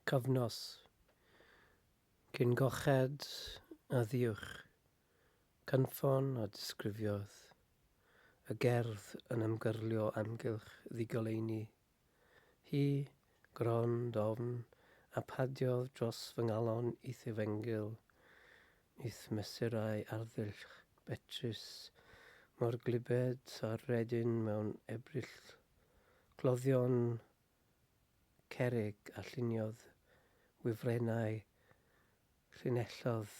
cyfnos, cyn goched a dduwch, cynffon a ddisgrifiodd, y gerdd yn ymgyrlio oamgylch ddigoleuni, hi, gron, dofn, a phadiodd dros fy nganol efengyl, mesurau arddull, betrus, mor gwybed a'r redyn mewn ebryll, cloddion cerig a lluniodd, wifrennau, llinellodd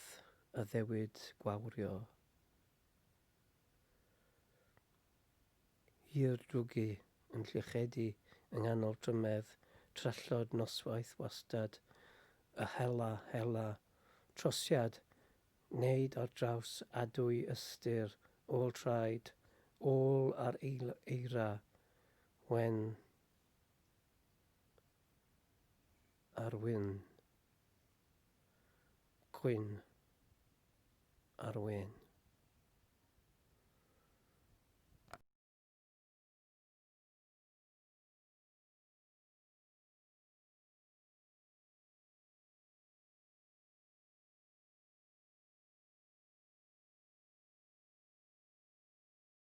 a ddewid gwawrio. Hir drwgu yn llichedu yng nghanol trymedd, trallod noswaith wastad, y hela, trosiad, wneud ar draws adwy ystyr, ôl traed, ôl ar eira, wen ar wyn, gwyn ar wyn.